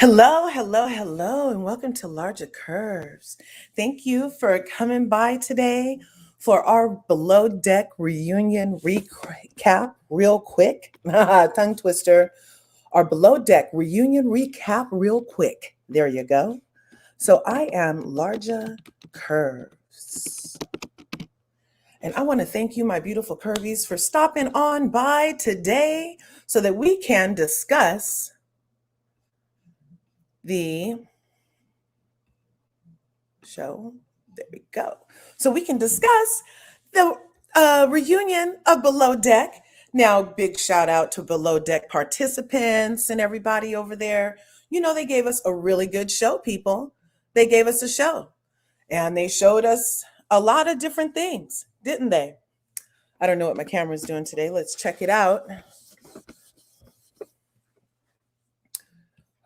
Hello, hello, hello, and welcome to Larger Curves. Thank you for coming by today for our Below Deck reunion recap, real quick. Tongue twister. Our Below Deck reunion recap, real quick. There you go. So I am Larger Curves. And I want to thank you, my beautiful curvies, for stopping on by today so that we can discuss the show. There we go. So we can discuss the reunion of Below Deck. Now, big shout out to Below Deck participants and everybody over there. You know, they gave us a really good show, people. They gave us a show and they showed us a lot of different things, didn't they? I don't know what my camera's doing today. Let's check it out.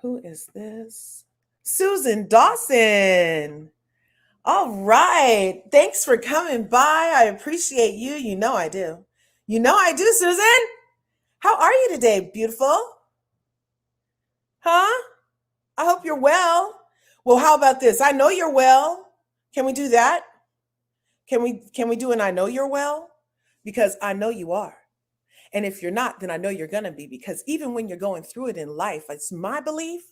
Who is this? Susan Dawson. All right. Thanks for coming by. I appreciate you. You know I do. You know I do, Susan. How are you today, beautiful? Huh? I hope you're well. Well, how about this? I know you're well. Can we do that? Can we do an I know you're well? Because I know you are. And if you're not, then I know you're going to be, because even when you're going through it in life, it's my belief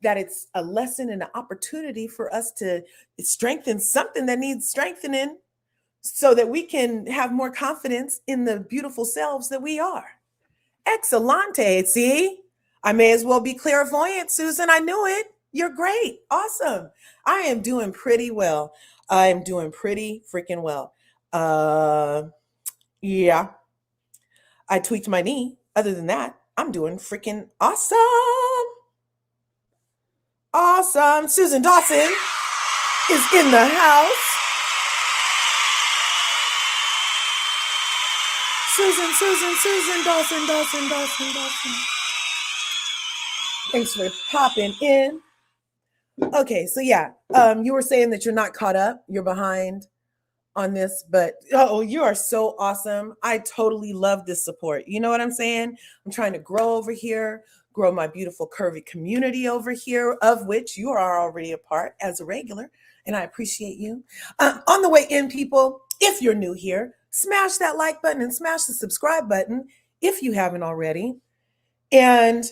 that it's a lesson and an opportunity for us to strengthen something that needs strengthening so that we can have more confidence in the beautiful selves that we are. Excellente. See, I may as well be clairvoyant, Susan. I knew it. You're great. Awesome. I am doing pretty well. I am doing pretty freaking well. Yeah, I tweaked my knee. Other than that, I'm doing freaking awesome. Awesome. Susan Dawson is in the house. Susan Dawson. Thanks for popping in. Okay, so yeah, you were saying that you're not caught up. You're behind on this, but oh, you are so awesome. I totally love this support. You know what I'm saying? I'm trying to grow over here, grow my beautiful curvy community over here, of which you are already a part as a regular, and I appreciate you. On the way in, people, if you're new here, smash that like button and smash the subscribe button if you haven't already, and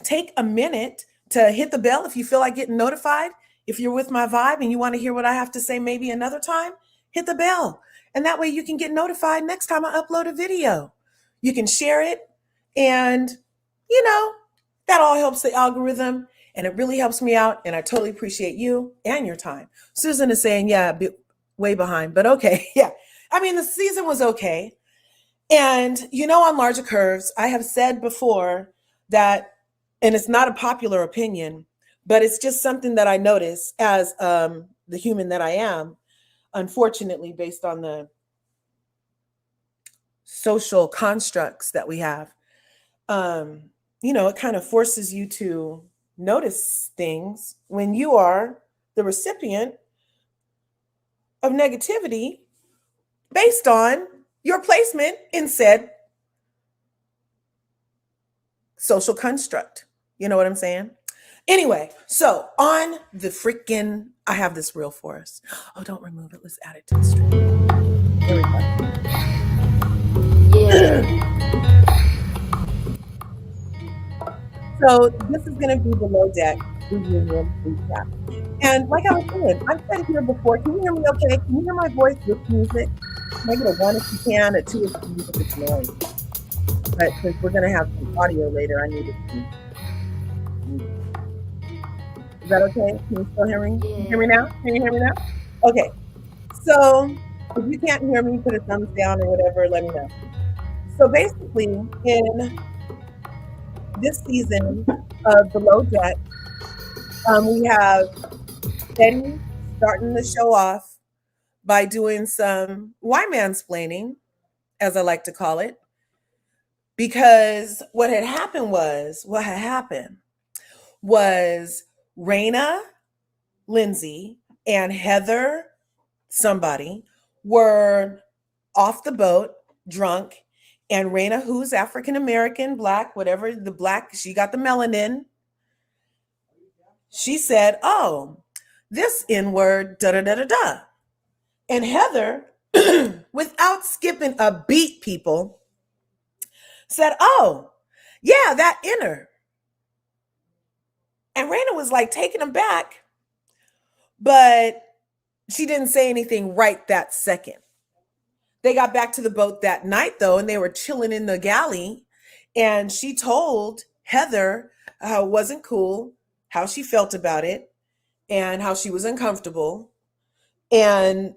take a minute to hit the bell if you feel like getting notified. If you're with my vibe and you want to hear what I have to say maybe another time, hit the bell. And that way you can get notified next time I upload a video. You can share it. And, you know, that all helps the algorithm. And it really helps me out. And I totally appreciate you and your time. Susan is saying, yeah, way behind. But okay. Yeah. I mean, the season was okay. And, you know, on Larger Curves, I have said before that, and it's not a popular opinion, but it's just something that I notice as the human that I am, unfortunately, based on the social constructs that we have. You know, it kind of forces you to notice things when you are the recipient of negativity based on your placement in said social construct. You know what I'm saying? Anyway, so on the freaking, I have this reel for us. Oh, don't remove it. Let's add it to the stream. There we go. Yeah. So this is going to be Below Deck reunion recap. And like I was saying, I've said it here before. Can you hear me okay? Can you hear my voice with music? Can I get a 1 if you can, a 2 if the music is noise? But since we're going to have some audio later, I need it to be. Is that okay? Can you still hear me? Can you hear me now? Can you hear me now? Okay. So if you can't hear me, put a thumbs down or whatever, let me know. So basically, in this season of Below Deck, we have Betty starting the show off by doing some Y-mansplaining, as I like to call it, because what had happened was Rayna, Lindsay, and Heather, somebody, were off the boat, drunk, and Rayna, who's African-American, Black, whatever, the Black, she got the melanin, she said, oh, this N word, da da da da da. And Heather, without skipping a beat, people, said, oh, yeah, that inner. And Rayna was like taking him back, but she didn't say anything right that second. They got back to the boat that night, though, and they were chilling in the galley. And she told Heather how it wasn't cool, how she felt about it, and how she was uncomfortable. And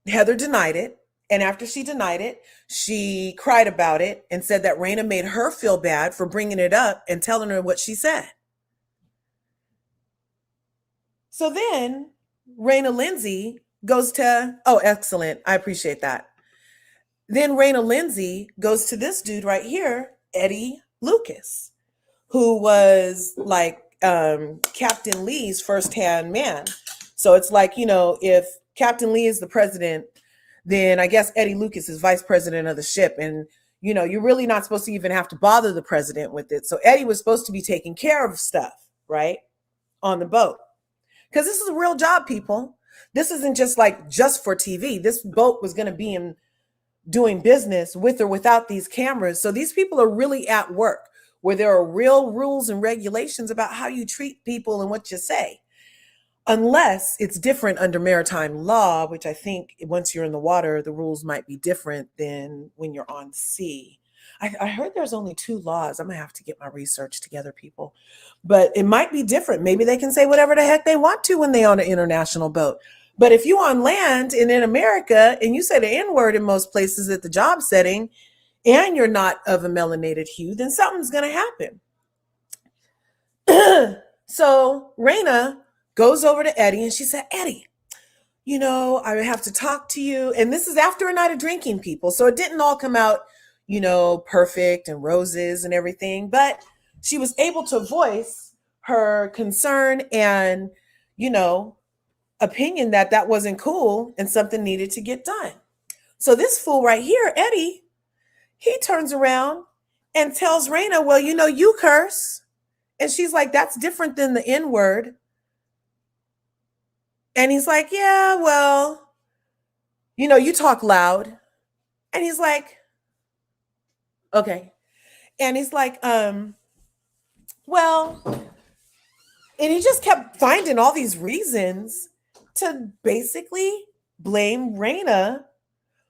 Heather denied it. And after she denied it, she cried about it and said that Rayna made her feel bad for bringing it up and telling her what she said. So then Rayna Lindsay goes to, oh, excellent. I appreciate that. Then Rayna Lindsay goes to this dude right here, Eddie Lucas, who was like Captain Lee's first-hand man. So it's like, you know, if Captain Lee is the president, then I guess Eddie Lucas is vice president of the ship. And, you know, you're really not supposed to even have to bother the president with it. So Eddie was supposed to be taking care of stuff, right, on the boat. Because this is a real job, people. This isn't just like just for TV. This boat was going to be in doing business with or without these cameras. So these people are really at work where there are real rules and regulations about how you treat people and what you say. Unless it's different under maritime law, which I think once you're in the water, the rules might be different than when you're on sea. I heard there's only 2 laws. I'm going to have to get my research together, people. But it might be different. Maybe they can say whatever the heck they want to when they're on an international boat. But if you on land and in America and you say the N-word in most places at the job setting and you're not of a melanated hue, then something's going to happen. So Rayna goes over to Eddie and she said, Eddie, you know, I have to talk to you. And this is after a night of drinking, people. So it didn't all come out, you know, perfect and roses and everything. But she was able to voice her concern and, you know, opinion that that wasn't cool and something needed to get done. So this fool right here, Eddie, he turns around and tells Rayna, well, you know, you curse. And she's like, that's different than the N word. And he's like, yeah, well, you know, you talk loud. And he's like, okay. And he's like, well, and he just kept finding all these reasons to basically blame Rayna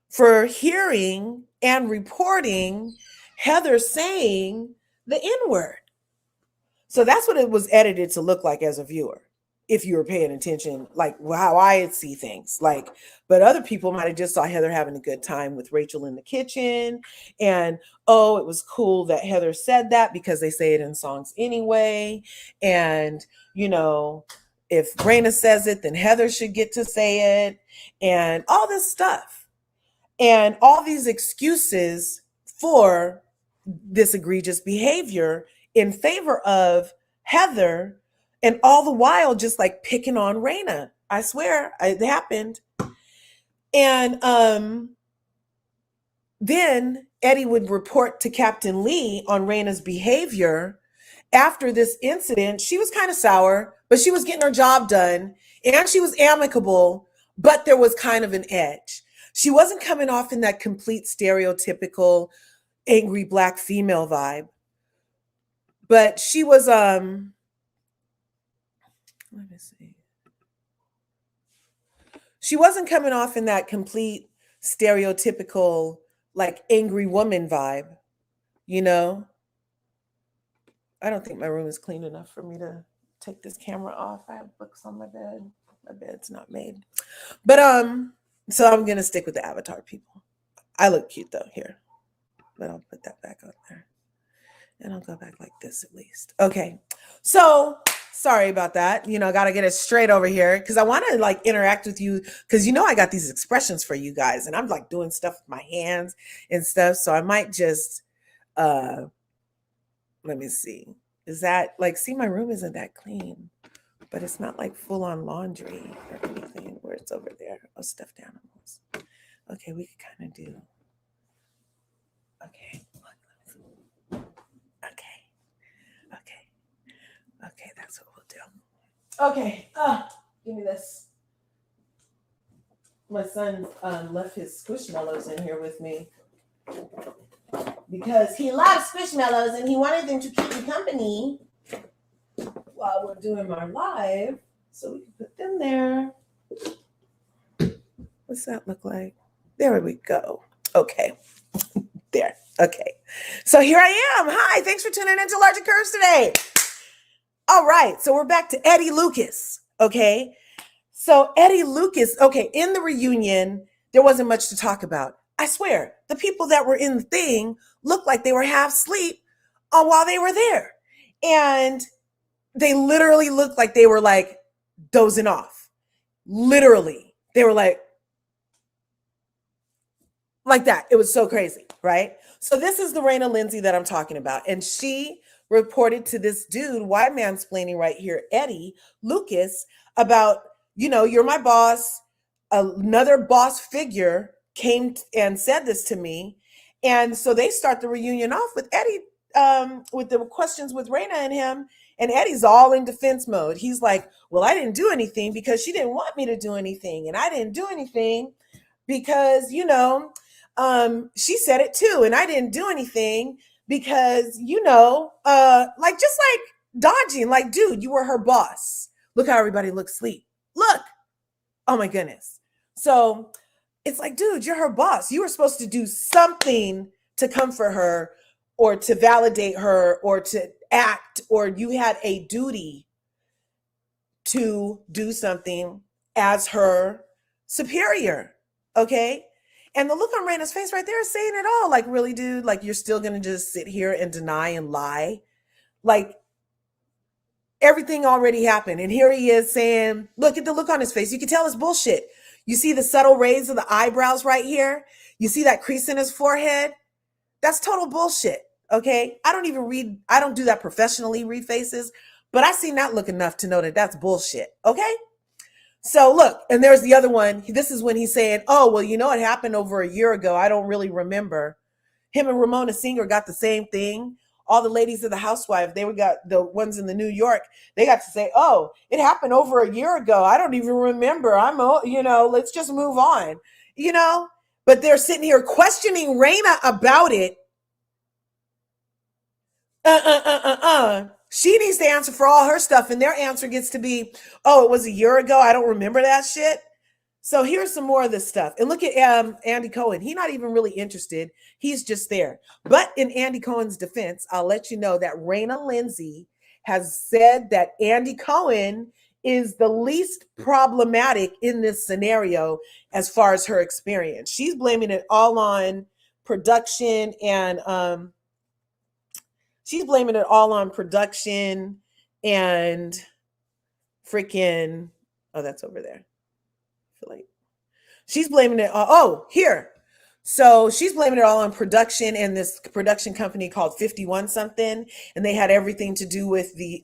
for hearing and reporting Heather saying the N-word. So that's what it was edited to look like as a viewer, if you were paying attention, like how I see things. Like, but other people might have just saw Heather having a good time with Rachel in the kitchen. And oh, it was cool that Heather said that because they say it in songs anyway. And, you know, if Rayna says it, then Heather should get to say it. And all this stuff. And all these excuses for this egregious behavior in favor of Heather, and all the while just like picking on Rayna. I swear it happened. And then Eddie would report to Captain Lee on Rayna's behavior. After this incident, she was kind of sour, but she was getting her job done and she was amicable, but there was kind of an edge. She wasn't coming off in that complete stereotypical angry Black female vibe. But she was let me see. She wasn't coming off in that complete stereotypical like angry woman vibe, you know? I don't think my room is clean enough for me to take this camera off. I have books on my bed. My bed's not made. But so I'm going to stick with the avatar, people. I look cute though here. But I'll put that back on there. And I'll go back like this at least. Okay. So sorry about that. You know, I got to get it straight over here because I want to like interact with you because, you know, I got these expressions for you guys and I'm like doing stuff with my hands and stuff. So I might just, let me see. Is that like, see, my room isn't that clean, but it's not like full on laundry or anything where it's over there. Oh, stuffed animals. Okay. We could kind of do. Okay. Okay, that's what we'll do. Okay, give me this. My son left his squishmallows in here with me because he loves squishmallows and he wanted them to keep me company while we're doing our live, so we can put them there. What's that look like? There we go. Okay. There. Okay. So here I am. Hi. Thanks for tuning into Larger Curves today. All right. So we're back to Eddie Lucas. Okay. So Eddie Lucas, okay, in the reunion, there wasn't much to talk about. I swear, the people that were in the thing looked like they were half asleep while they were there. And they literally looked like they were like dozing off. Literally. They were like that. It was so crazy, right? So this is the Rayna Lindsay that I'm talking about. And she reported to this dude, white mansplaining right here, Eddie Lucas, about, you're my boss. Another boss figure came and said this to me. And so they start the reunion off with Eddie, with the questions with Rayna and him. And Eddie's all in defense mode. He's like, well, I didn't do anything because she didn't want me to do anything. And I didn't do anything because, she said it too. And I didn't do anything because, just like dodging, like, dude, you were her boss. Look how everybody looks asleep. Look. Oh my goodness. So it's like, dude, you're her boss. You were supposed to do something to comfort her or to validate her or to act, or you had a duty to do something as her superior. Okay. And the look on Rayna's face right there is saying it all. Like, really, dude? Like, you're still going to just sit here and deny and lie? Like, everything already happened. And here he is saying, look at the look on his face. You can tell it's bullshit. You see the subtle raise of the eyebrows right here? You see that crease in his forehead? That's total bullshit. Okay. I don't do that professionally, read faces, but I seen that look enough to know that that's bullshit. Okay. So look, and there's the other one. This is when he's saying, oh, well, it happened over a year ago. I don't really remember. Him and Ramona Singer got the same thing. All the ladies of the housewife, got the ones in the New York, they got to say, oh, it happened over a year ago. I don't even remember. Let's just move on, but they're sitting here questioning Rayna about it. She needs to answer for all her stuff, and their answer gets to be, oh, it was a year ago. I don't remember that shit. So here's some more of this stuff. And look at Andy Cohen. He's not even really interested. He's just there. But in Andy Cohen's defense, I'll let you know that Rayna Lindsay has said that Andy Cohen is the least problematic in this scenario as far as her experience. She's blaming it all on production and freaking, oh, that's over there. I feel like she's blaming it. Here. So she's blaming it all on production and this production company called 51 something. And they had everything to do with the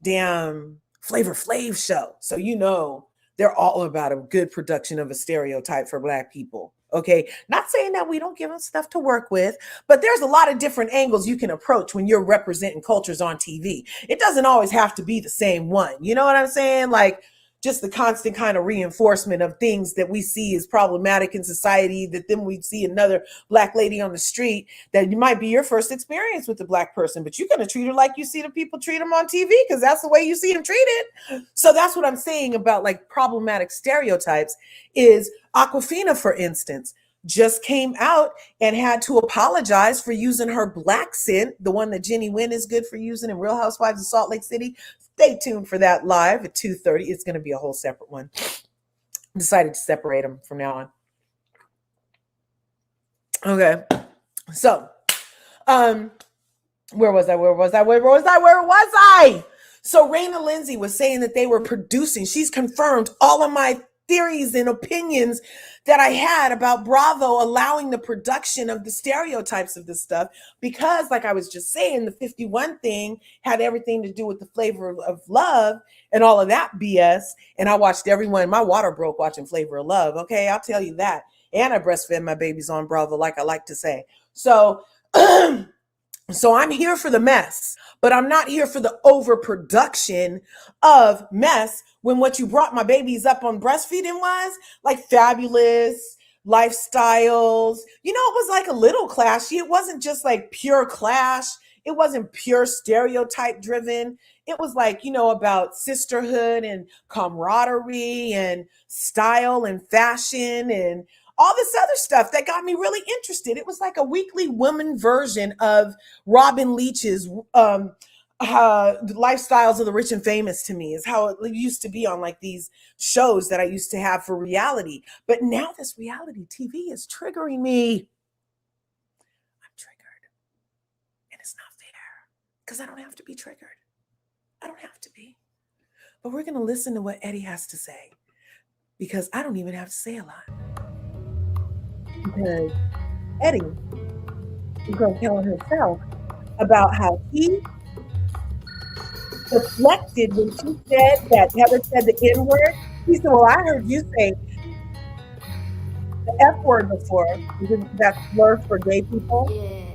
damn Flavor Flav show. So, they're all about a good production of a stereotype for Black people. Okay. Not saying that we don't give them stuff to work with, but there's a lot of different angles you can approach when you're representing cultures on TV. It doesn't always have to be the same one. You know what I'm saying? Like, just the constant kind of reinforcement of things that we see as problematic in society, that then we see another Black lady on the street that might be your first experience with the Black person, but you're going to treat her like you see the people treat them on TV because that's the way you see them treated. So that's what I'm saying about like problematic stereotypes is Aquafina, for instance, just came out and had to apologize for using her Black scent, the one that Jenny Wynn is good for using in Real Housewives of Salt Lake City. Stay tuned for that live at 2:30. It's going to be a whole separate one. I decided to separate them from now on. Okay. So, where was I? So Rayna Lindsay was saying that they were producing. She's confirmed all of my theories and opinions that I had about Bravo allowing the production of the stereotypes of this stuff, because like I was just saying, the 51 thing had everything to do with the flavor of love and all of that BS. And I watched everyone, my water broke watching Flavor of Love. Okay. I'll tell you that. And I breastfed my babies on Bravo, like I like to say. So So I'm here for the mess, but I'm not here for the overproduction of mess when what you brought my babies up on breastfeeding was like fabulous lifestyles. You know, it was like a little clashy. It wasn't just like pure clash. It wasn't pure stereotype driven. It was like, you know, about sisterhood and camaraderie and style and fashion and all this other stuff that got me really interested. It was like a weekly woman version of Robin Leach's lifestyles of the rich and famous to me is how it used to be on like these shows that I used to have for reality. But now this reality TV is triggering me. I'm triggered. And it's not fair because I don't have to be triggered. I don't have to be. But we're going to listen to what Eddie has to say because I don't even have to say a lot. Because Eddie is going to tell himself about how he deflected when she said that Heather said the N word. He said, well, I heard you say the F word before. That's slur for gay people. Yeah.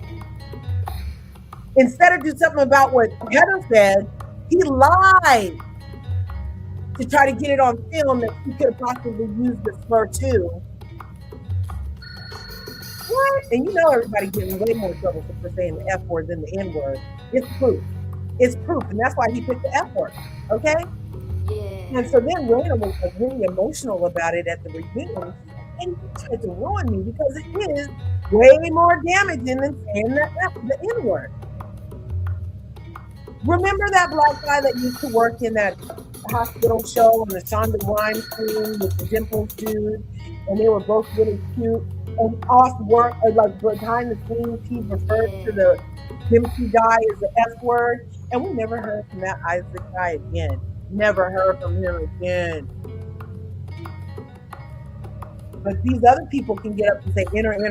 Instead of do something about what Heather said, he lied to try to get it on film that he could have possibly used the slur too. What? And you know everybody getting way more trouble for saying the F word than the N word. It's proof. It's proof. And that's why he picked the F word. Okay? Yeah. And so then Rayna was like really emotional about it at the beginning. And he tried to ruin me because it is way more damaging than saying the N word. Remember that black guy that used to work in that hospital show on the Shonda Rhimes thing with the dimples dude? And they were both really cute. And off work, or like behind the scenes, he referred to the Dimsy guy as the F word. And we never heard from that Isaac guy again. Never heard from him again. But these other people can get up and say enter, and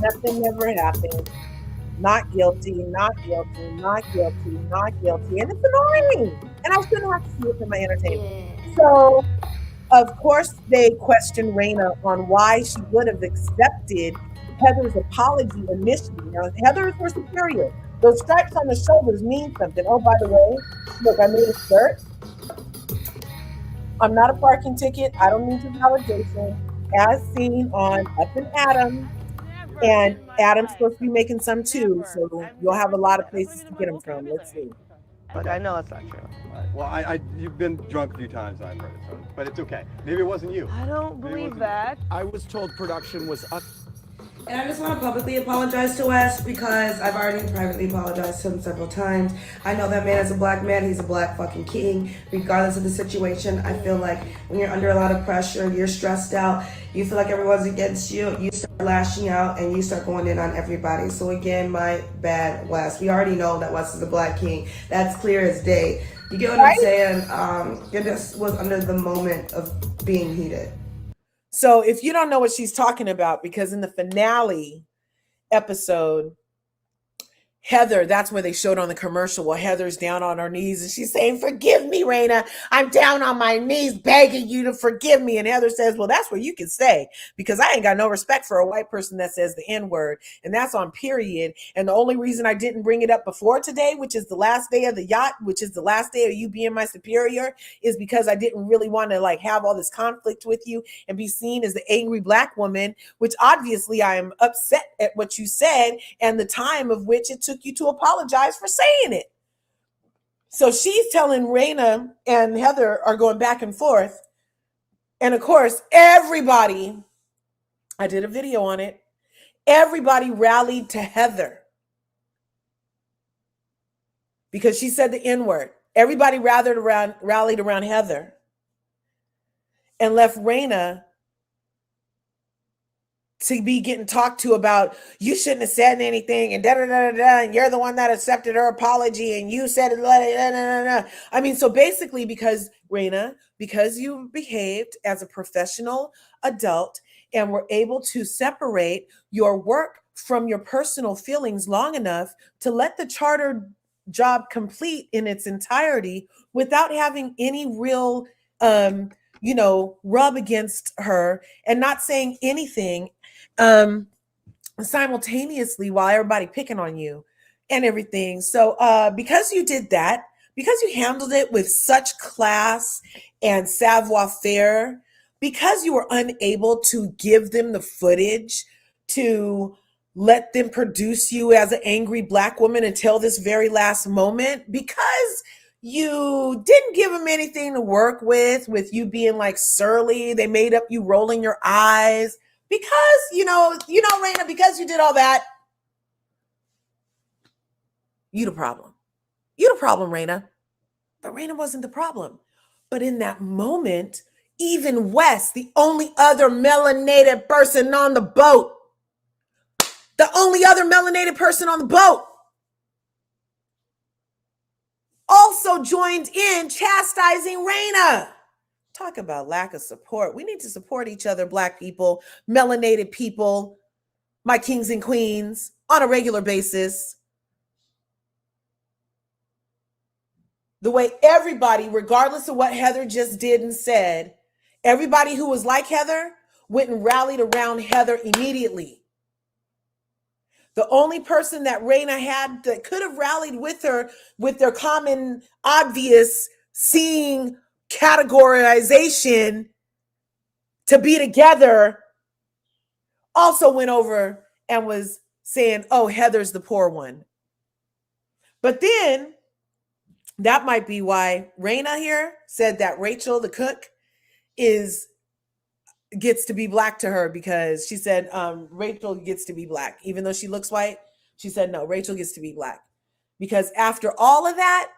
nothing ever happened. Not guilty, not guilty, not guilty, not guilty. And it's annoying. And I shouldn't have to see it for my entertainment. So of course, they questioned Rayna on why she would have accepted Heather's apology initially. Now, Heather's were superior. Those stripes on the shoulders mean something. Oh, by the way, look, I made a skirt. I'm not a parking ticket. I don't need your validation. As seen on Up and Adam. And Adam's supposed to be making some too. So you'll have a lot of places to get them from. Let's see. But I know that's not true. Right. Well, you've been drunk a few times, I've heard it, so, but it's okay. Maybe it wasn't you. I don't believe that. I was told production was up. And I just want to publicly apologize to Wes because I've already privately apologized to him several times. I know that man is a black man. He's a black fucking king. Regardless of the situation, I feel like when you're under a lot of pressure, you're stressed out, you feel like everyone's against you, you start lashing out and you start going in on everybody. So again, my bad, Wes. We already know that Wes is a black king. That's clear as day. You get what I'm saying? It just was under the moment of being heated. So if you don't know what she's talking about, because in the finale episode, Heather, that's where they showed on the commercial where Heather's down on her knees and she's saying, forgive me, Rayna. I'm down on my knees begging you to forgive me. And Heather says, well, that's what you can say because I ain't got no respect for a white person that says the N word. And that's on period. And the only reason I didn't bring it up before today, which is the last day of the yacht, which is the last day of you being my superior, is because I didn't really want to like have all this conflict with you and be seen as the angry black woman, which obviously I am upset at what you said and the time of which it took you to apologize for saying it. So she's telling Rayna and Heather are going back and forth. And of course, everybody, I did a video on it, everybody rallied to Heather because she said the N word. Everybody rallied around Heather and left Rayna to be getting talked to about you shouldn't have said anything and da da da da, and you're the one that accepted her apology and you said it. Da, da, da, da. I mean, so basically, because Rayna, because you behaved as a professional adult and were able to separate your work from your personal feelings long enough to let the charter job complete in its entirety without having any real, rub against her and not saying anything. simultaneously while everybody picking on you and everything. So because you did that, because you handled it with such class and savoir-faire, because you were unable to give them the footage to let them produce you as an angry Black woman until this very last moment, because you didn't give them anything to work with you being like surly, they made up you rolling your eyes, because you know, Rayna, because you did all that, you the problem. You the problem, Rayna. But Rayna wasn't the problem. But in that moment, even Wes, the only other melanated person on the boat, also joined in chastising Rayna. Talk about lack of support. We need to support each other, Black people, melanated people, my kings and queens, on a regular basis. The way everybody, regardless of what Heather just did and said, everybody who was like Heather went and rallied around Heather immediately. The only person that Rayna had that could have rallied with her with their common, obvious, seeing categorization to be together also went over and was saying, oh, Heather's the poor one. But then that might be why Rayna here said that Rachel, the cook, gets to be Black to her, because she said Rachel gets to be Black. Even though she looks white, she said, no, Rachel gets to be Black. Because after all of that,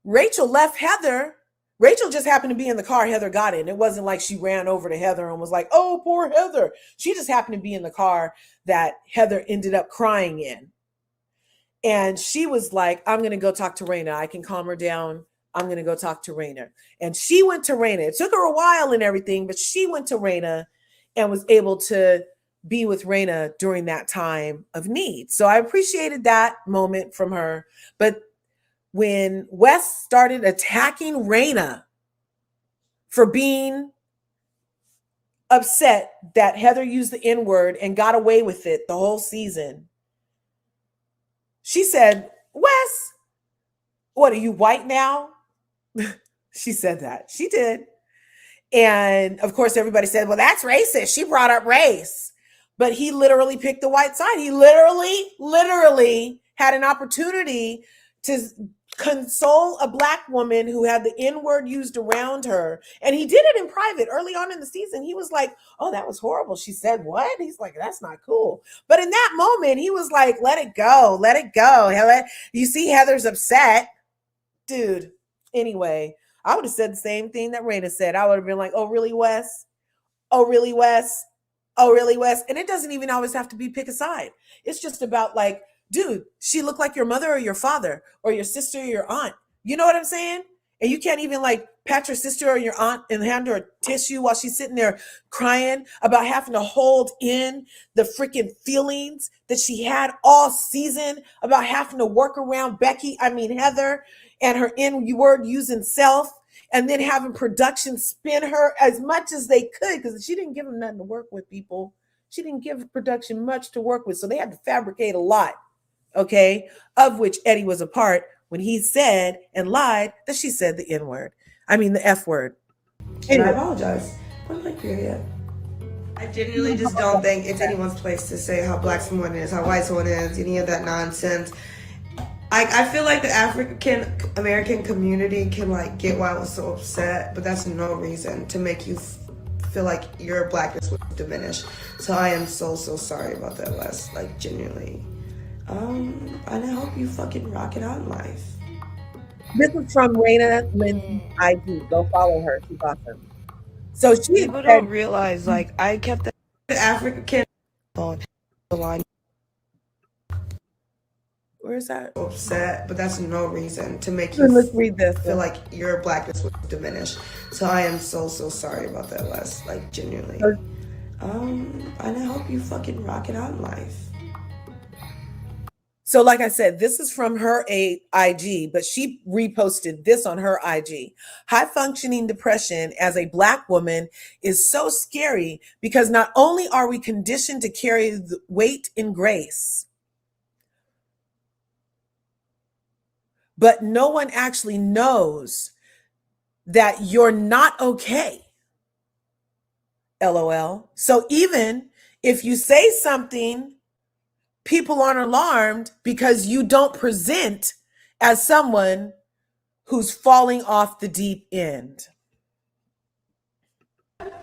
Rachel left Heather. Rachel just happened to be in the car Heather got in. It wasn't like she ran over to Heather and was like, oh, poor Heather. She just happened to be in the car that Heather ended up crying in. And she was like, I'm going to go talk to Rayna. I can calm her down. I'm going to go talk to Rayna. And she went to Rayna. It took her a while and everything, but she went to Rayna and was able to be with Rayna during that time of need. So I appreciated that moment from her. But when Wes started attacking Rayna for being upset that Heather used the N-word and got away with it the whole season, she said, Wes, what, are you white now? She said that. She did. And of course, everybody said, well, that's racist. She brought up race. But he literally picked the white side. He literally had an opportunity to console a Black woman who had the N-word used around her. And he did it in private early on in the season. He was like, oh, that was horrible. She said, what? He's like, that's not cool. But in that moment, he was like, let it go. Let it go. You see, Heather's upset. Dude, anyway, I would have said the same thing that Rayna said. I would have been like, oh, really, Wes? Oh, really, Wes? Oh, really, Wes? And it doesn't even always have to be pick a side. It's just about like, dude, she looked like your mother or your father or your sister or your aunt. You know what I'm saying? And you can't even like pat your sister or your aunt and hand her a tissue while she's sitting there crying about having to hold in the freaking feelings that she had all season, about having to work around Heather and her N-word using self, and then having production spin her as much as they could, because she didn't give them nothing to work with, people. She didn't give production much to work with. So they had to fabricate a lot, okay, of which Eddie was a part when he said and lied that she said the N-word. The F word. And I apologize. Point blank period. I genuinely just don't think it's anyone's place to say how Black someone is, how white someone is, any of that nonsense. I feel like the African American community can like get why I was so upset, but that's no reason to make you feel like your Blackness would diminish. So I am so sorry about that, Wes. Like, genuinely. And I hope you fucking rock it out in life. This is from Rayna Lynn's IG. Go follow her. She's awesome. So people don't realize, like, I kept the African on the line. Where is that? Upset, but that's no reason to make you Let's read this. Feel like your Blackness would diminish. So I am so sorry about that, Wes. Like, genuinely. And I hope you fucking rock it out in life. So like I said, this is from her IG, but she reposted this on her IG. High functioning depression as a Black woman is so scary because not only are we conditioned to carry the weight in grace, but no one actually knows that you're not okay. LOL. So even if you say something, people aren't alarmed because you don't present as someone who's falling off the deep end.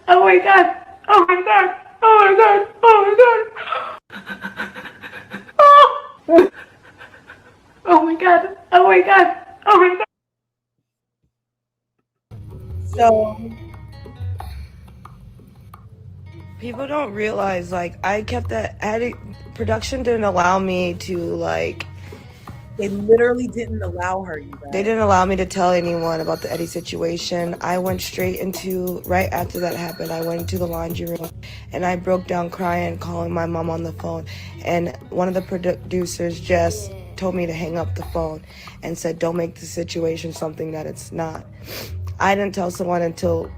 Oh my God. Oh my God. Oh my God. Oh my God. Oh, oh my God. Oh my God. Oh my God. So People don't realize, like, I kept that, production didn't allow me to, like, they literally didn't allow her, you guys. they didn't allow me to tell anyone about the Eddie situation. I went straight into, right after that happened, I went into the laundry room and I broke down crying, calling my mom on the phone. And one of the producers just told me to hang up the phone and said, don't make the situation something that it's not. I didn't tell someone until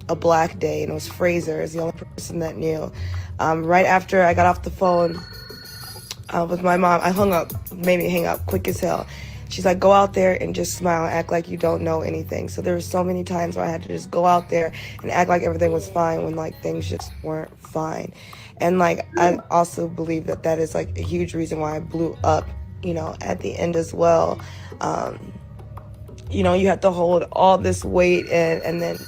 a Black day, and it was Fraser is the only person that knew. Right after I got off the phone with my mom, I hung up, made me hang up quick as hell. She's like, go out there and just smile and act like you don't know anything. So there were so many times where I had to just go out there and act like everything was fine when like things just weren't fine. And like I also believe that that is like a huge reason why I blew up, you know, at the end as well. You know, you have to hold all this weight and then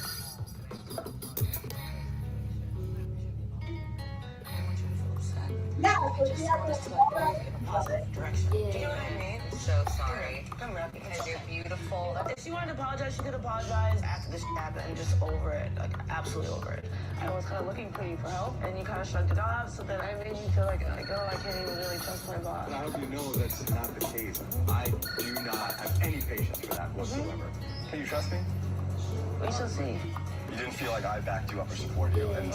Do you know what I mean? So sorry. I'm not because you're beautiful. If she wanted to apologize, she could apologize after this happened and just over it. Like, absolutely over it. I was kind of looking for you for help, and you kind of shrugged it off, so then I made me feel like, oh, I can't even really trust my boss. And I hope you know that's not the case. I do not have any patience for that whatsoever. Can you trust me? We shall see. You didn't feel like I backed you up or supported you, and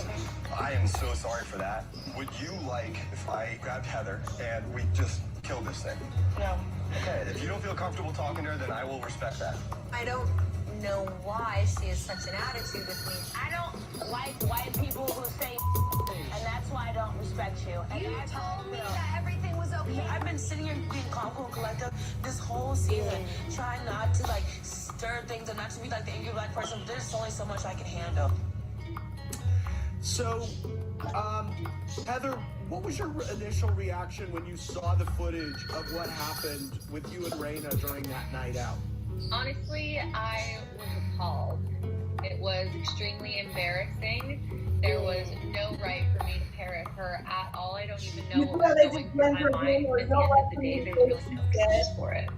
I am so sorry for that. Would you like if I grabbed Heather and we just killed this thing? No. Okay, if you don't feel comfortable talking to her, then I will respect that. I don't know why she has such an attitude with me. I don't like white people who say and that's why I don't respect you. And You I told me that everything was okay. I've been sitting here being calm, cool, and collected this whole season, trying not to like stir things and not to be like the angry Black person. There's only so much I can handle. So, Heather, what was your initial reaction when you saw the footage of what happened with you and Rayna during that night out? Honestly, I was appalled. It was extremely embarrassing. There was no right for me to parrot her at all. I don't even know what was going through my mind. At the end of the day, there's no excuse for it.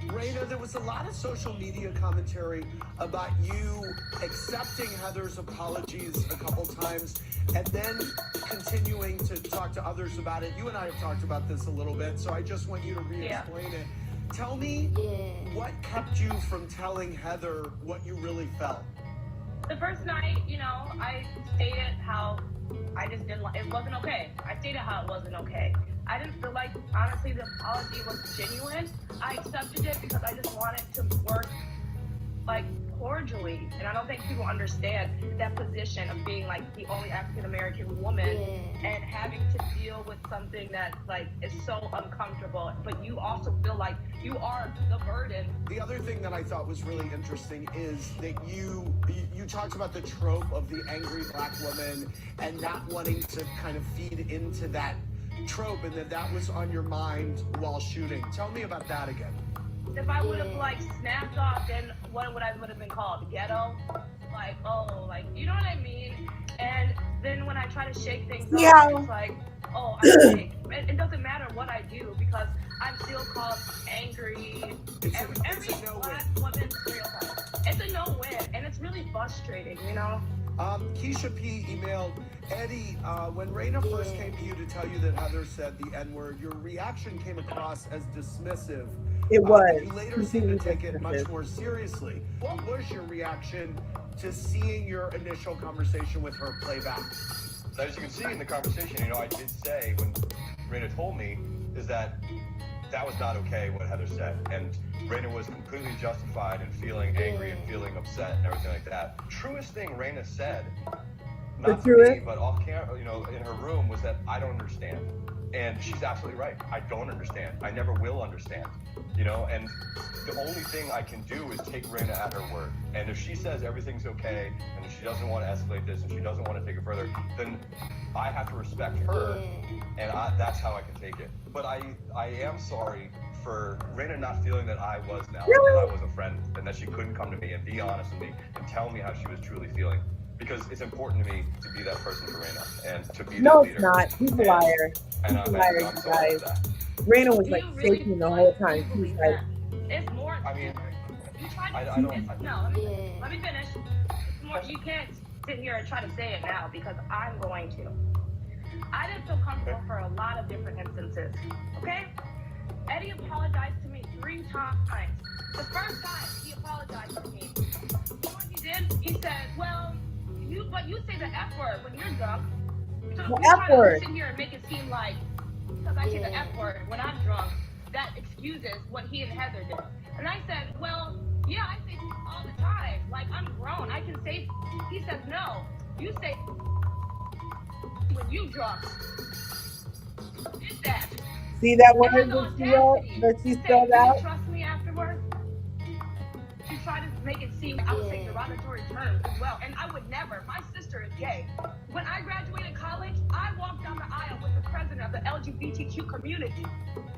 Rayna, there was a lot of social media commentary about you accepting Heather's apologies a couple times and then continuing to talk to others about it. You and I have talked about this a little bit, so I just want you to re-explain it. Tell me what kept you from telling Heather what you really felt? The first night, you know, I stated how I just didn't like it. Wasn't okay. I stated how it wasn't okay. I didn't feel like, honestly, the apology was genuine. I accepted it because I just wanted to work, like, cordially. And I don't think people understand that position of being, like, the only African-American woman and having to deal with something that, like, is so uncomfortable. But you also feel like you are the burden. The other thing that I thought was really interesting is that you talked about the trope of the angry Black woman and not wanting to kind of feed into that trope, and that was on your mind while shooting. Tell me about that again. If I would have like snapped off, then what would I would have been called? Ghetto? Like, oh, like, you know what I mean? And then when I try to shake things off, it's like, oh, I'm fake. It doesn't matter what I do because I'm still called angry. Every Black woman stereotype. It's a no-win, and it's really frustrating, you know? Keisha P. emailed, Eddie, when Rayna first came to you to tell you that Heather said the N-word, your reaction came across as dismissive. It was. You later seemed to take it much more seriously. What was your reaction to seeing your initial conversation with her play back? So as you can see in the conversation, you know, I did say when Rayna told me is that that was not okay what Heather said, and Rayna was completely justified in feeling angry and feeling upset and everything like that. Truest thing Rayna said, not to me, but off camera, in her room, was that I don't understand. And she's absolutely right. I don't understand. I never will understand. And the only thing I can do is take Rayna at her word. And if she says everything's okay, and if she doesn't want to escalate this, and she doesn't want to take it further, then I have to respect her, and that's how I can take it. But I am sorry for Rayna not feeling that I was now, that I was a friend, and that she couldn't come to me and be honest with me and tell me how she was truly feeling. Because it's important to me to be that person for Rayna and to be that leader. No, it's not. He's a liar. He's a liar, you guys. Rayna was like shaking the whole time. She was like, it's more. I mean, let me finish. It's more. You can't sit here and try to say it now because I'm going to. I didn't feel comfortable for a lot of different instances. Okay? Eddie apologized to me 3 times. The first time he apologized to me, you know what he did? He said, "Well, you say the F word when you're drunk. So the you F try word. to sit here and make it seem like because I say the F word when I'm drunk, that excuses what he and Heather did." And I said, "Well, yeah, I say all the time. Like, I'm grown. I can say." He says, "No, you say when you drunk." Did that. See that word And that she spelled "Do out? you trust me afterwards?" She tried to make it seem I would say derogatory terms as well. And I would never. My sister is gay. When I graduated college, I walked down the aisle with the president of the LGBTQ community.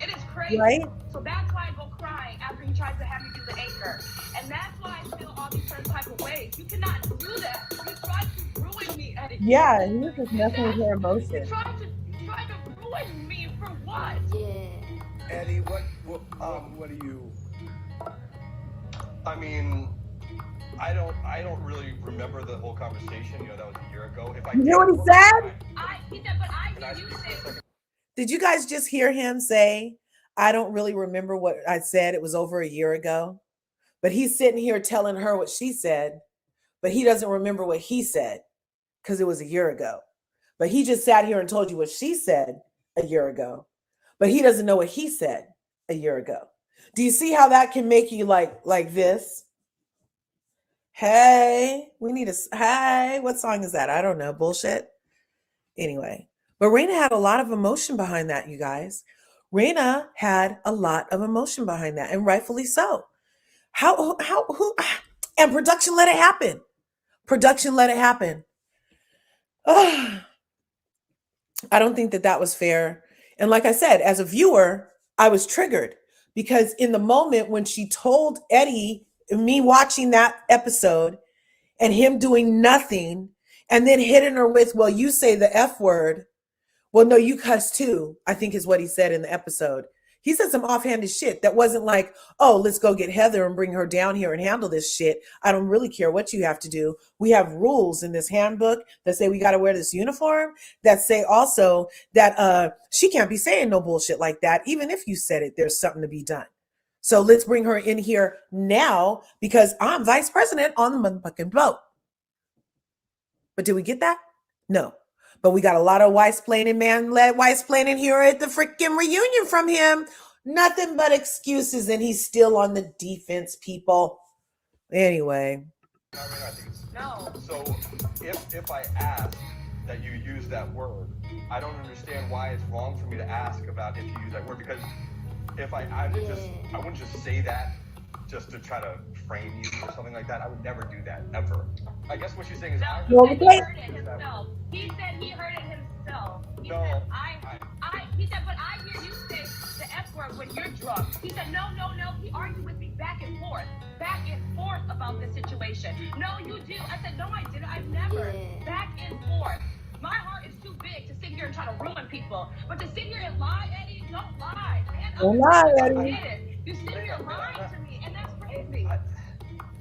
It is crazy. Right? So that's why I go crying after he tries to have me do the anchor. And that's why I feel all these certain type of ways. You cannot do that. You tried to ruin me, Eddie. Yeah, he was just messing with her You emotions. tried to ruin me for what? Eddie, what do you? I mean, I don't really remember the whole conversation. That was a year ago. If I You hear what he said? He said, but I hear you say. Did you guys just hear him say, I don't really remember what I said. It was over a year ago. But he's sitting here telling her what she said, but he doesn't remember what he said because it was a year ago. But he just sat here and told you what she said a year ago, but he doesn't know what he said a year ago. Do you see how that can make you like this? Hey, hey, what song is that? I don't know. Bullshit. Anyway, but Rayna had a lot of emotion behind that, you guys. Rayna had a lot of emotion behind that, and rightfully so. Who, and production let it happen. Production let it happen. Oh, I don't think that was fair. And like I said, as a viewer, I was triggered because in the moment when she told Eddie, me watching that episode and him doing nothing and then hitting her with, well, you say the F word. Well, no, you cuss too, I think is what he said in the episode. He said some offhanded shit that wasn't like, oh, let's go get Heather and bring her down here and handle this shit. I don't really care what you have to do. We have rules in this handbook that say we got to wear this uniform, that say also that she can't be saying no bullshit like that. Even if you said it, there's something to be done. So let's bring her in here now because I'm vice president on the motherfucking boat. But did we get that? No. But we got a lot of wife-splaining, man-led wife-splaining here at the freaking reunion from him. Nothing but excuses, and he's still on the defense, people. Anyway. No. So if I ask that you use that word, I don't understand why it's wrong for me to ask about if you use that word, because if I wouldn't just say that just to try to frame you or something like that. I would never do that, ever. I guess what she's saying is he heard it himself. He said he heard it himself. He said, he said, but I hear you say the F word when you're drunk. He said, no. He argued with me back and forth about this situation. No, you do. I said, no, I didn't. I've never. Back and forth. My heart is too big to sit here and try to ruin people. But to sit here and lie, Eddie, don't lie. Man, don't lie, Eddie. You sit here lying to me, and that's crazy.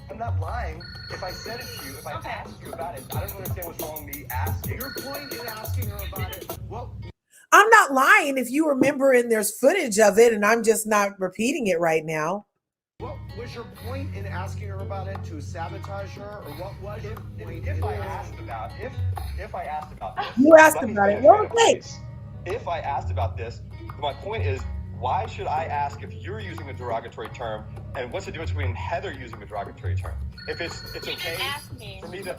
I'm not lying. If I said it to you, if I asked you about it, I don't understand what's wrong with me asking. Your point in asking her about it. Well, I'm not lying if you remember and there's footage of it and I'm just not repeating it right now. What was your point in asking her about it? To sabotage her? Or what was your point? If I asked about this. You asked about it. Well, okay. if I asked about this, my point is, why should I ask if you're using a derogatory term, and what's the difference between Heather using a derogatory term? If it's okay for me to,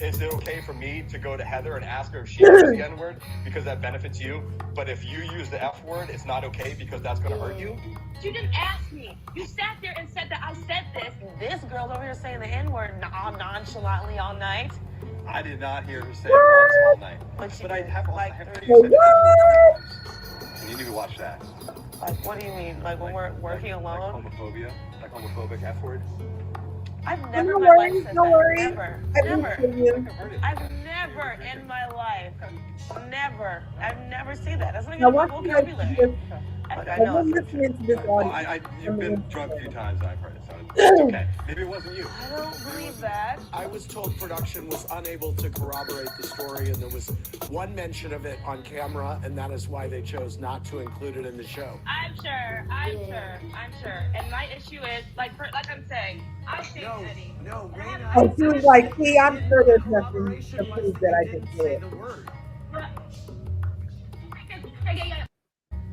is it okay for me to go to Heather and ask her if she uses the N-word because that benefits you? But if you use the F word, it's not okay because that's going to hurt you? You didn't ask me. You sat there and said that I said this. This girl over here saying the N-word nonchalantly all night. I did not hear her say it once all night. But I have like heard you say it. And you need to watch that. Like, what do you mean? Like when we're working alone? Like homophobia? Like homophobic F word? I've never in No my life worries, said no that. worries. Never. I Never. believe you. I've never in my life. Never. I've never seen that. That's not Now, even my why do you guys vocabulary. just- Like, I I've know been it's not listening to this Well, audio. you've been drunk a few times, I've heard it, so it's okay. Maybe it wasn't you. I don't believe that. I was told production was unable to corroborate the story, and there was one mention of it on camera, and that is why they chose not to include it in the show. I'm sure. And my issue is, like I'm saying, I think Eddie. No, Rayna. Oh, she was like, see, I'm sure there's nothing to prove that I just say did. the word. Yeah.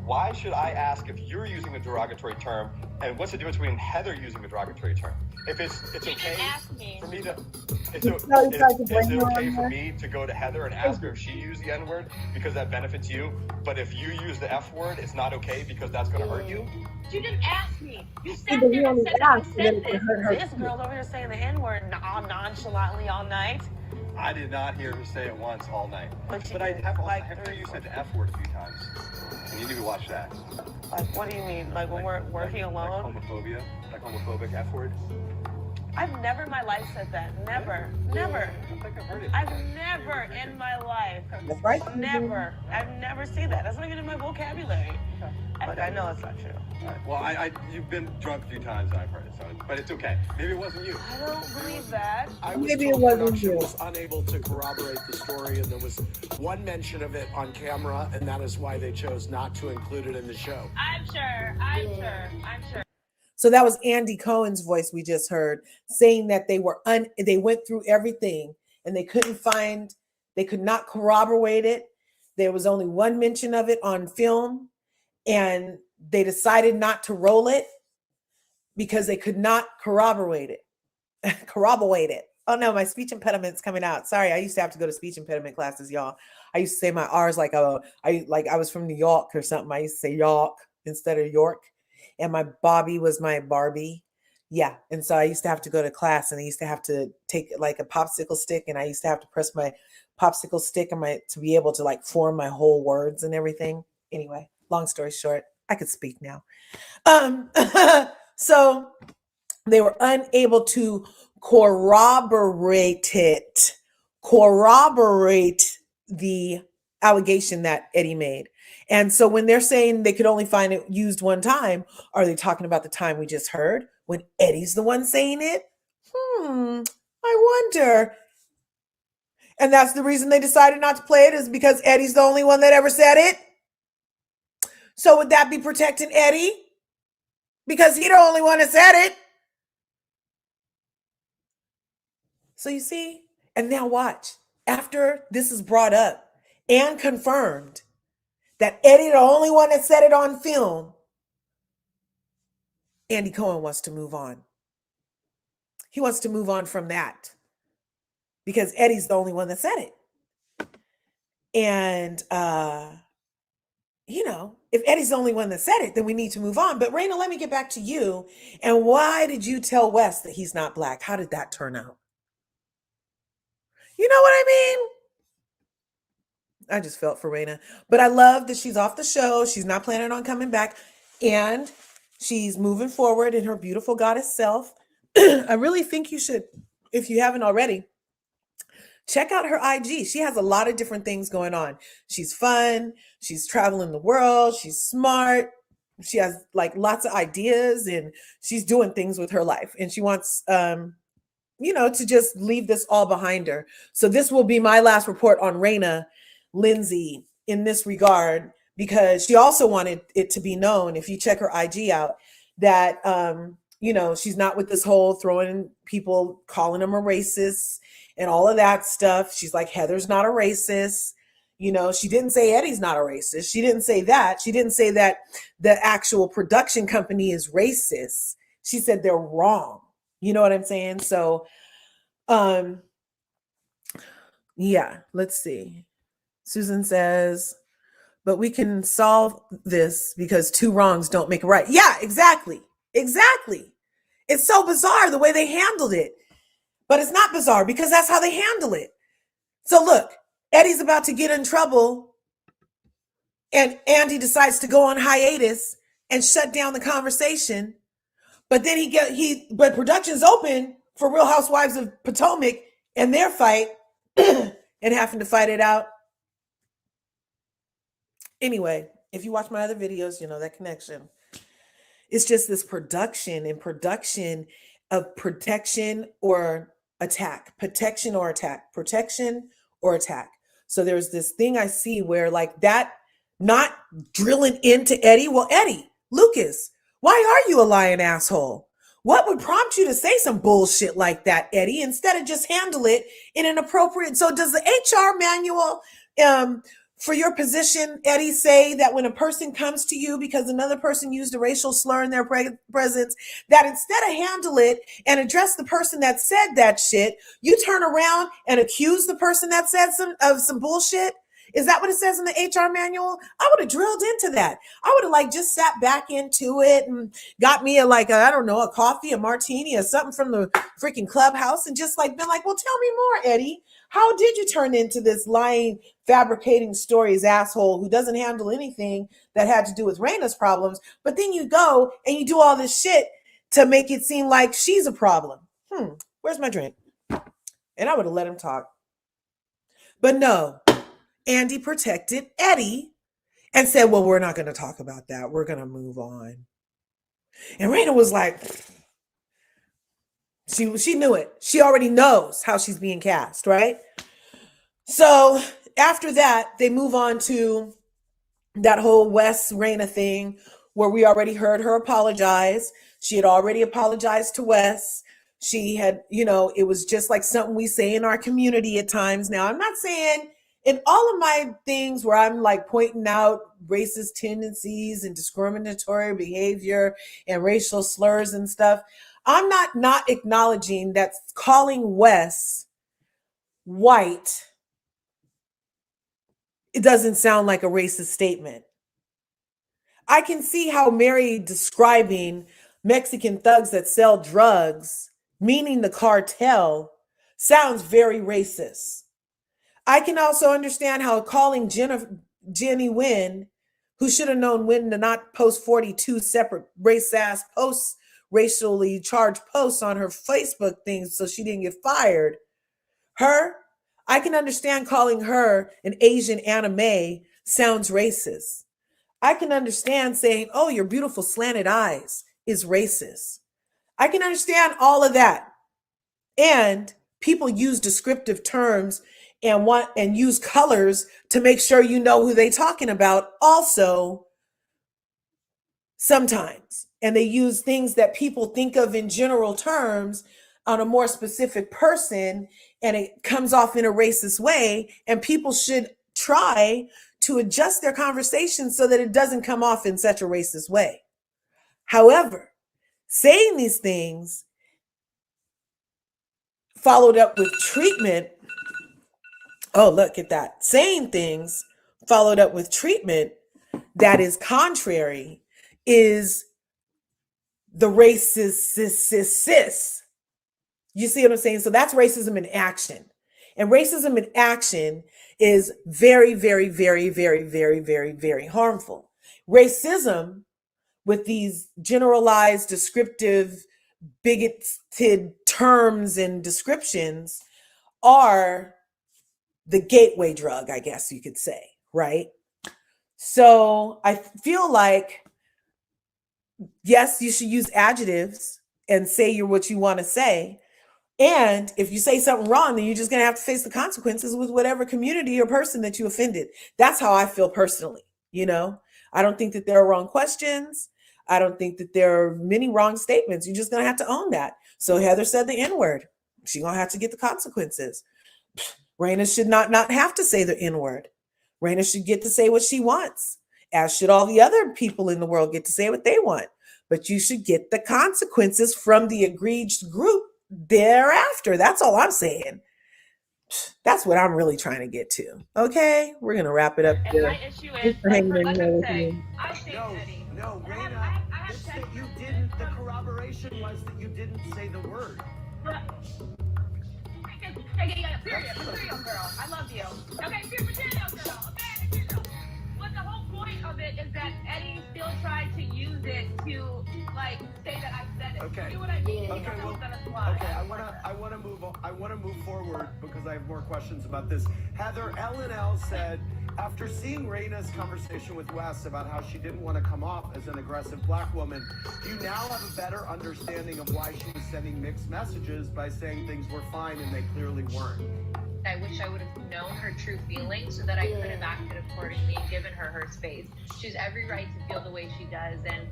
Why should I ask if you're using a derogatory term, and what's the difference between Heather using a derogatory term? If it's okay for me to, is it okay for me to go to Heather and ask her if she used the N-word because that benefits you? But if you use the F word, it's not okay because that's going to hurt you? You didn't ask me. You sat But there you and only said that I asked, and said then it this. hurt her. This girl over here saying the N-word nonchalantly all night. I did not hear her say it once all night. But I have like heard you said the F word a few times. And you need to watch that. Like, what do you mean? Like when we're working alone? Like homophobia? Like homophobic F word? I've never in my life said that. Never. Never. I don't think I've heard it. I've never in my life. That's right. Never. I've never seen that. That's not even in my vocabulary. Like, I know it's not true. All right. Well, you've been drunk a few times, I've heard it, so, but it's okay. Maybe it wasn't you. I don't believe that. I was Maybe it told wasn't production you. was unable to corroborate the story, and there was one mention of it on camera, and that is why they chose not to include it in the show. I'm sure. So that was Andy Cohen's voice we just heard saying that they went through everything and they could not corroborate it. There was only one mention of it on film, and they decided not to roll it because they could not corroborate it. Oh no, my speech impediment's coming out. Sorry, I used to have to go to speech impediment classes, y'all. I used to say my R's like I was from New York or something. I used to say York instead of York. And my Bobby was my Barbie. Yeah. And so I used to have to go to class, and I used to have to take like a popsicle stick, and I used to have to press my popsicle stick to be able to like form my whole words and everything. Anyway, long story short, I could speak now. So they were unable to corroborate the allegation that Eddie made. And so when they're saying they could only find it used one time, are they talking about the time we just heard when Eddie's the one saying it? I wonder. And that's the reason they decided not to play it, is because Eddie's the only one that ever said it. So would that be protecting Eddie? Because he's the only one that said it. So you see, and now watch. After this is brought up and confirmed that Eddie the only one that said it on film, Andy Cohen wants to move on. He wants to move on from that because Eddie's the only one that said it. And, if Eddie's the only one that said it, then we need to move on. But Rayna, let me get back to you. And why did you tell Wes that he's not Black? How did that turn out? You know what I mean? I just felt for Rayna. But I love that she's off the show. She's not planning on coming back. And she's moving forward in her beautiful goddess self. I really think you should, if you haven't already, check out her IG. She has a lot of different things going on. She's fun. She's traveling the world. She's smart. She has like lots of ideas, and she's doing things with her life. And she wants, to just leave this all behind her. So this will be my last report on Rayna Lindsay in this regard, because she also wanted it to be known, if you check her IG out, that, she's not with this whole throwing people, calling them a racist and all of that stuff. She's like, Heather's not a racist. You know, she didn't say Eddie's not a racist. She didn't say that. She didn't say that the actual production company is racist. She said they're wrong. You know what I'm saying? So, yeah, let's see. Susan says, but we can solve this because two wrongs don't make a right. Yeah, exactly. Exactly. It's so bizarre the way they handled it. But it's not bizarre because that's how they handle it. So look, Eddie's about to get in trouble and Andy decides to go on hiatus and shut down the conversation. But then but production's open for Real Housewives of Potomac and their fight and having to fight it out. Anyway, if you watch my other videos, you know that connection. It's just this production of protection or attack, protection or attack, protection or attack. So there's this thing I see where like that, not drilling into Eddie. Well, Eddie, Lucas, why are you a lying asshole? What would prompt you to say some bullshit like that, Eddie, instead of just handle it in an appropriate? So does the HR manual for your position, Eddie, say that when a person comes to you because another person used a racial slur in their presence, that instead of handle it and address the person that said that shit, you turn around and accuse the person that said some bullshit? Is that what it says in the HR manual? I would have drilled into that. I would have just sat back into it and got me a coffee, a martini or something from the freaking clubhouse and just been like, well, tell me more, Eddie. How did you turn into this lying, fabricating stories asshole who doesn't handle anything that had to do with Rayna's problems? But then you go and you do all this shit to make it seem like she's a problem. Where's my drink? And I would have let him talk. But no, Andy protected Eddie and said, well, we're not going to talk about that. We're going to move on. And Rayna was like, she knew it. She already knows how she's being cast, right? So after that, they move on to that whole Wes Rayna thing where we already heard her apologize. She had already apologized to Wes. She had, it was just like something we say in our community at times. Now, I'm not saying in all of my things where I'm pointing out racist tendencies and discriminatory behavior and racial slurs and stuff, I'm not acknowledging that calling Wes white, it doesn't sound like a racist statement. I can see how Mary describing Mexican thugs that sell drugs, meaning the cartel, sounds very racist. I can also understand how calling Jenny Wynn, who should have known when to not post 42 separate race-ass posts, racially charged posts on her Facebook things so she didn't get fired. I can understand calling her an Asian anime sounds racist. I can understand saying, oh, your beautiful slanted eyes is racist. I can understand all of that. And people use descriptive terms and use colors to make sure you know who they're talking about also sometimes. And they use things that people think of in general terms on a more specific person, and it comes off in a racist way. And people should try to adjust their conversation so that it doesn't come off in such a racist way. However, saying these things followed up with treatment. Oh, look at that. Saying things followed up with treatment that is contrary is the racist cis. You see what I'm saying? So that's racism in action. And racism in action is very, very, very, very, very, very, very harmful. Racism with these generalized, descriptive, bigoted terms and descriptions are the gateway drug, I guess you could say, right? So I feel like, yes, you should use adjectives and say what you want to say. And if you say something wrong, then you're just going to have to face the consequences with whatever community or person that you offended. That's how I feel personally. I don't think that there are wrong questions. I don't think that there are many wrong statements. You're just going to have to own that. So Heather said the N-word. She's going to have to get the consequences. Rayna should not have to say the N-word. Rayna should get to say what she wants, as should all the other people in the world get to say what they want. But you should get the consequences from the egregious group thereafter. That's all I'm saying. That's what I'm really trying to get to. Okay, we're gonna wrap it up And here. my issue Thanks is, for hanging in like here I'm with saying, me. I saved Eddie. No, And Rayna, I have it's text that you messages didn't, the from- corroboration was that you didn't say the word. Okay, period, material girl. I love you. Okay, material girl. Okay, material. But the whole point of it is that Eddie still tried to use it to like say that I said it. Okay. You know what I mean? Okay, Because I well, was gonna fly. okay, I wanna move forward because I have more questions about this. Heather, L&L said, after seeing Rayna's conversation with Wes about how she didn't want to come off as an aggressive black woman, do you now have a better understanding of why she was sending mixed messages by saying things were fine and they clearly weren't? I wish I would have known her true feelings so that I could have acted accordingly and given her space. She has every right to feel the way she does, and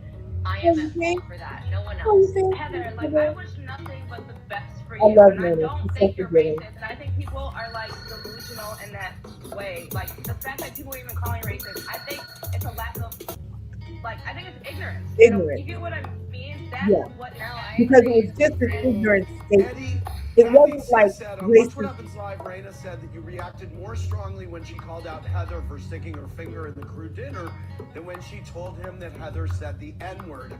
I am at fault for that. No one else. Heather, like I wish nothing but the best for you. I love and I Rayna. don't She's think so you're forgiving. racist, and I think people are like delusional in that way. Like the fact that people are even calling racist, I think it's a lack of like I think it's ignorance. Ignorance. You get what I mean? That's Yeah. what Because it was just an ignorant statement. Eddie, It Abby wasn't like said on Watch What racist. Happens Live, Rayna said that you reacted more strongly when she called out Heather for sticking her finger in the crew dinner than when she told him that Heather said the N-word.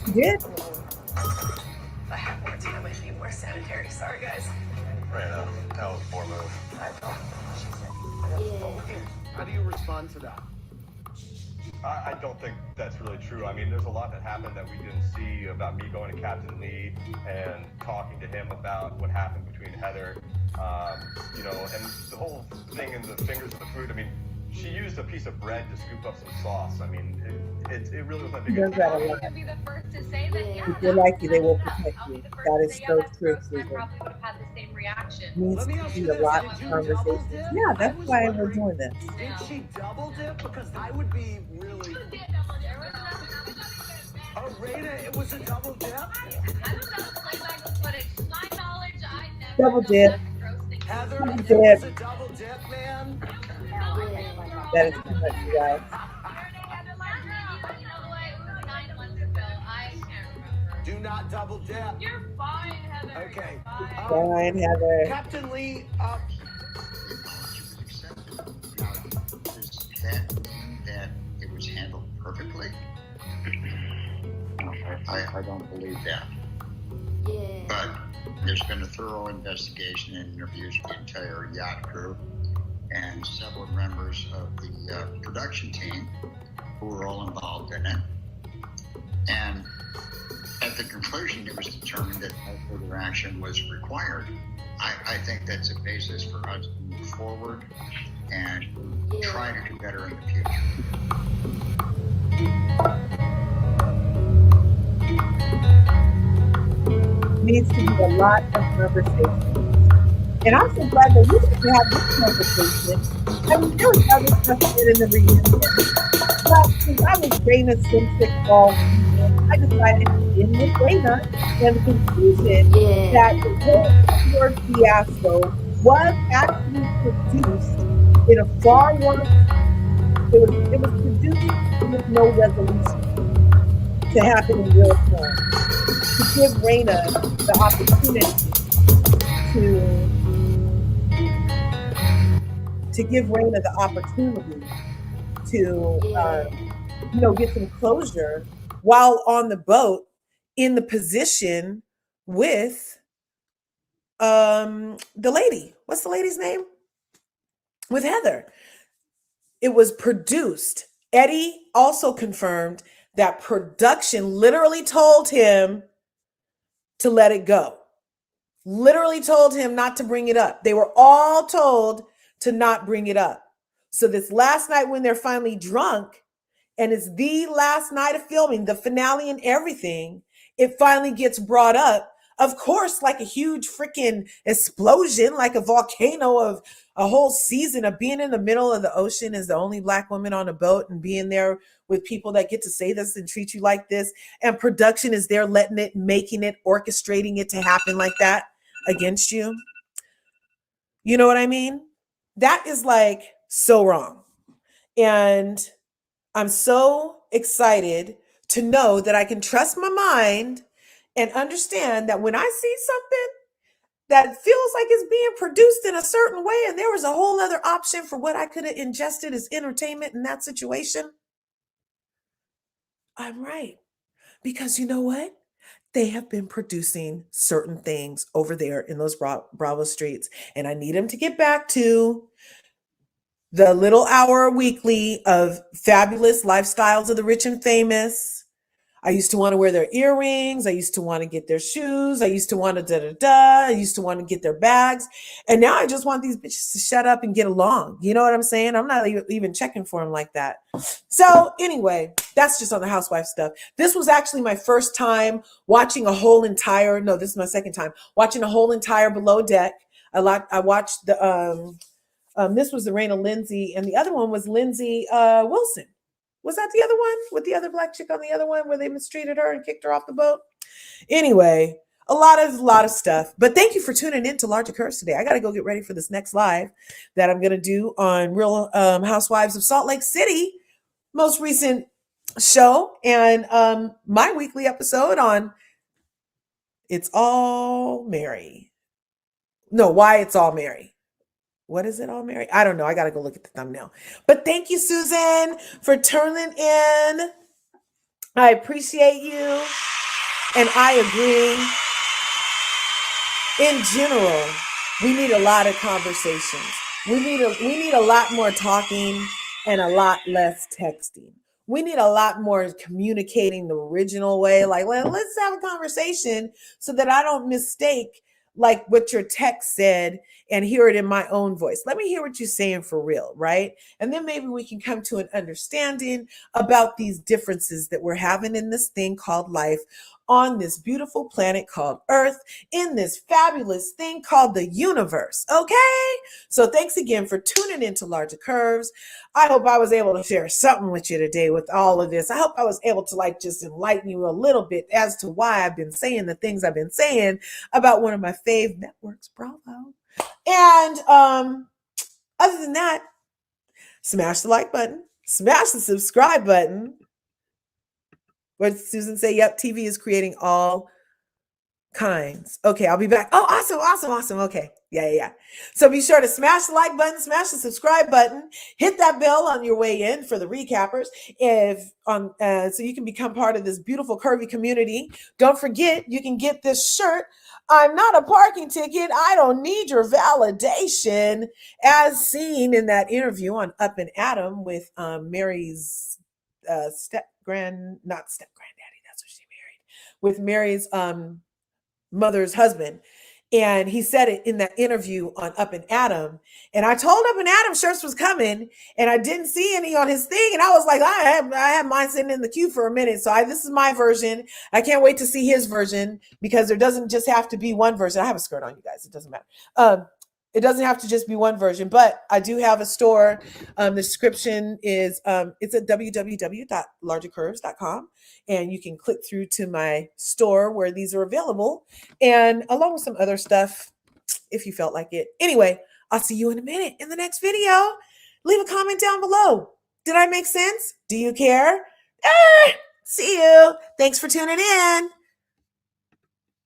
She did. If I had more time, I'd be more sanitary. Sorry, guys. Rayna, that was a poor move. How do you respond to that? I don't think that's really true. I mean, there's a lot that happened that we didn't see about me going to Captain Lee and talking to him about what happened between Heather, you know, and the whole thing in the fingers of the food. I mean, she used a piece of bread to scoop up some sauce. I mean, it really was a big Does that a lot. I'll be the first to say that, yeah. If you're like you, they will that's protect I'll be you. the first That to is say, so that's true, gross, and I Susan. probably would have had the same reaction. Needs Let me to ask be you a this, lot did of you double conversations. dip? Yeah, I that's was why we're wondering, doing this. Did she double dip? Because I would be really... Oh, Rayna, it was a double dip? I don't know, play back the footage. To my knowledge, I never Double done dip. that gross thing. Heather, Double it dip. was a double dip, man. That is too much, you guys. You know what? 9 months ago, I can't remember. Do not double dip. You're fine, Heather. Okay. Fine, Heather. Captain Lee, Does that mean that it was handled perfectly? No, I don't believe that. But there's been a thorough investigation and interviews with the entire yacht crew and several members of the production team who were all involved in it. And at the conclusion, it was determined that no further action was required. I think that's a basis for us to move forward and try to do better in the future. Needs to be a lot of conversation. And I'm so glad that we get to have this conversation. I mean, there was other stuff said in the reunion. But since I was Rayna centric all weekend, I decided to end with Rayna and the conclusion that the whole pure fiasco was actually produced in a far worse. It was produced with no resolution to happen in real time. To give Rayna the opportunity to give Rayna the opportunity to get some closure while on the boat in the position with the lady. What's the lady's name? With Heather. It was produced. Eddie also confirmed that production literally told him to let it go. Literally told him not to bring it up. They were all told to not bring it up. So this last night when they're finally drunk, and it's the last night of filming, the finale and everything, it finally gets brought up. Of course, like a huge freaking explosion, like a volcano of a whole season of being in the middle of the ocean as the only Black woman on a boat and being there with people that get to say this and treat you like this. And production is there letting it, making it, orchestrating it to happen like that against you. You know what I mean? that is like so wrong. And I'm so excited to know that I can trust my mind and understand that when I see something that feels like it's being produced in a certain way and there was a whole other option for what I could have ingested as entertainment in that situation, I'm right. Because you know what? They have been producing certain things over there in those Bravo streets. And I need them to get back to the little hour weekly of fabulous lifestyles of the rich and famous. I used to want to wear their earrings. I used to want to get their shoes. I used to want to da-da-da. I used to want to get their bags. And now I just want these bitches to shut up and get along. You know what I'm saying? I'm not even checking for them like that. So anyway, that's just on the housewife stuff. This was actually my first time watching a whole entire, no, this is my second time, watching a whole entire Below Deck. I watched the, this was the Rayna Lindsay, and the other one was Lindsay Wilson. Was that the other one with the other black chick on the other one where they mistreated her and kicked her off the boat? Anyway, a lot of stuff. But thank you for tuning in to Larger Curves today. I got to go get ready for this next live that I'm going to do on Real Housewives of Salt Lake City, most recent show, and my weekly episode on It's All Mary. No, Why It's All Mary. What is it all, Mary? I don't know. I got to go look at the thumbnail. But thank you, Susan, for turning in. I appreciate you. And I agree. In general, we need a lot of conversations. We need a lot more talking and a lot less texting. We need a lot more communicating the original way. Like, well, let's have a conversation so that I don't mistake like what your text said and hear it in my own voice. Let me hear what you're saying for real, right? And then maybe we can come to an understanding about these differences that we're having in this thing called life on this beautiful planet called Earth, in this fabulous thing called the universe, okay? So thanks again for tuning into Larger Curves. I hope I was able to share something with you today with all of this. I hope I was able to like just enlighten you a little bit as to why I've been saying the things I've been saying about one of my fave networks, Bravo. And other than that, smash the like button, smash the subscribe button. What did Susan say? Yep, TV is creating all kinds. Okay, I'll be back. Oh, awesome. Okay. Yeah. So be sure to smash the like button, smash the subscribe button, hit that bell on your way in for the recappers. So you can become part of this beautiful curvy community. Don't forget, you can get this shirt. I'm not a parking ticket. I don't need your validation, as seen in that interview on Up and Adam with Mary's not step granddaddy. That's what she married, with Mary's mother's husband. And he said it in that interview on Up and Adam. And I told Up and Adam shirts was coming, and I didn't see any on his thing. And I was like, I have mine sitting in the queue for a minute. So this is my version. I can't wait to see his version, because there doesn't just have to be one version. I have a skirt on, you guys. It doesn't matter. It doesn't have to just be one version, but I do have a store. The description is, it's at www.largercurves.com. And you can click through to my store where these are available, and along with some other stuff if you felt like it. Anyway, I'll see you in a minute in the next video. Leave a comment down below. Did I make sense? Do you care? See you. Thanks for tuning in.